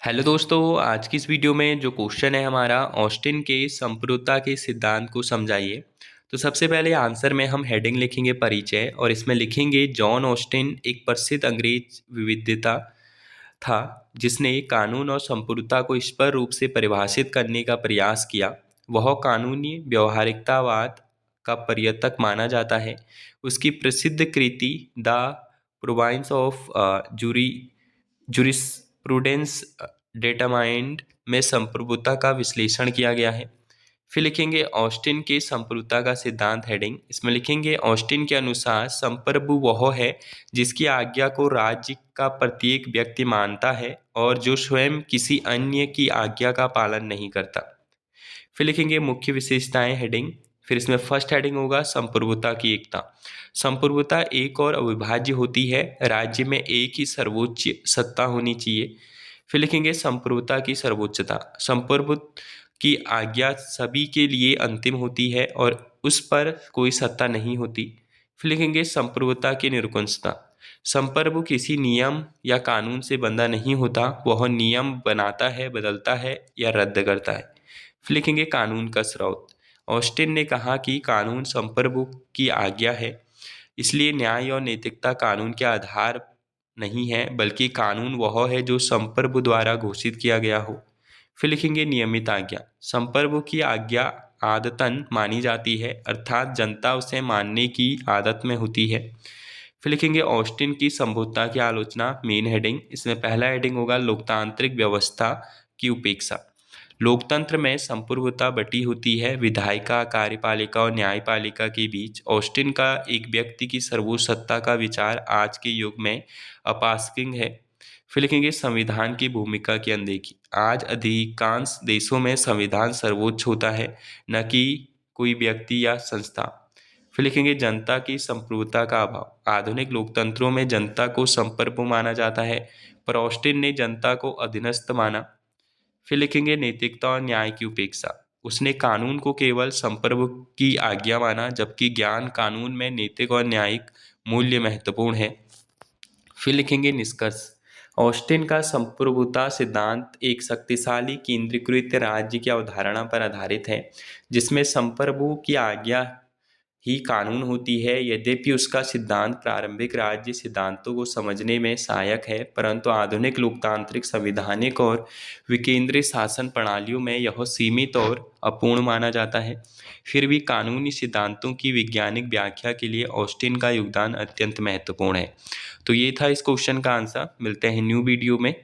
Hello दोस्तों, आज की इस वीडियो में जो क्वेश्चन है हमारा ऑस्टिन के संप्रभुता के सिद्धांत को समझाइए। तो सबसे पहले आंसर में हम हेडिंग लिखेंगे परिचय और इसमें लिखेंगे जॉन ऑस्टिन एक प्रसिद्ध अंग्रेज विविधता था जिसने कानून और संप्रभुता को स्पष्ट रूप से परिभाषित करने का प्रयास किया। वह कानूनी व्यवहारिकतावाद का प्रवर्तक माना जाता है। उसकी प्रसिद्ध कृति द प्रोविंस ऑफ जुरिस्प्रूडेंस डेटामाइंड में संप्रभुता का विश्लेषण किया गया है। फिर लिखेंगे ऑस्टिन के संप्रभुता का सिद्धांत हेडिंग, इसमें लिखेंगे ऑस्टिन के अनुसार संप्रभु वह है जिसकी आज्ञा को राज्य का प्रत्येक व्यक्ति मानता है और जो स्वयं किसी अन्य की आज्ञा का पालन नहीं करता। फिर लिखेंगे मुख्य विशेषताएं हेडिंग, फिर इसमें फर्स्ट हेडिंग होगा संप्रभुता की एकता। संप्रभुता एक और अविभाज्य होती है, राज्य में एक ही सर्वोच्च सत्ता होनी चाहिए। फिर लिखेंगे संप्रभुता की सर्वोच्चता। संप्रभु की आज्ञा सभी के लिए अंतिम होती है और उस पर कोई सत्ता नहीं होती। फिर लिखेंगे संप्रभुता की निरंकुशता। संप्रभु किसी नियम या कानून से बंधा नहीं होता, वह नियम बनाता है, बदलता है या रद्द करता है। फिर लिखेंगे कानून का स्रोत। ऑस्टिन ने कहा कि कानून संप्रभु की आज्ञा है, इसलिए न्याय और नैतिकता कानून के आधार नहीं है, बल्कि कानून वह है जो संप्रभु द्वारा घोषित किया गया हो। फिर लिखेंगे नियमित आज्ञा। संप्रभु की आज्ञा आदतन मानी जाती है, अर्थात जनता उसे मानने की आदत में होती है। फिर लिखेंगे ऑस्टिन की संप्रभुता की आलोचना, मेन हेडिंग। इसमें पहला हेडिंग होगा लोकतांत्रिक व्यवस्था की उपेक्षा। लोकतंत्र में संप्रभुता बटी होती है विधायिका, कार्यपालिका और न्यायपालिका के बीच। ऑस्टिन का एक व्यक्ति की सर्वोच्च सत्ता का विचार आज के युग में अप्रासंगिक है। फिर लिखेंगे संविधान की भूमिका की अनदेखी। आज अधिकांश देशों में संविधान सर्वोच्च होता है, न कि कोई व्यक्ति या संस्था। फिर लिखेंगे जनता की संप्रभुता का अभाव। आधुनिक लोकतंत्रों में जनता को संप्रभु माना जाता है, पर ऑस्टिन ने जनता को अधीनस्थ माना। फिर लिखेंगे नैतिकता और न्याय की उपेक्षा। उसने कानून को केवल संप्रभु की आज्ञा माना, जबकि ज्ञान कानून में नैतिक और न्यायिक मूल्य महत्वपूर्ण है। फिर लिखेंगे निष्कर्ष। ऑस्टिन का संप्रभुता सिद्धांत एक शक्तिशाली केंद्रीकृत राज्य की अवधारणा पर आधारित है, जिसमें संप्रभु की आज्ञा ही कानून होती है। यद्यपि उसका सिद्धांत प्रारंभिक राज्य सिद्धांतों को समझने में सहायक है, परंतु आधुनिक लोकतांत्रिक संवैधानिक और विकेंद्रित शासन प्रणालियों में यह सीमित और अपूर्ण माना जाता है। फिर भी कानूनी सिद्धांतों की वैज्ञानिक व्याख्या के लिए ऑस्टिन का योगदान अत्यंत महत्वपूर्ण है। तो ये था इस क्वेश्चन का आंसर। मिलते हैं न्यू वीडियो में।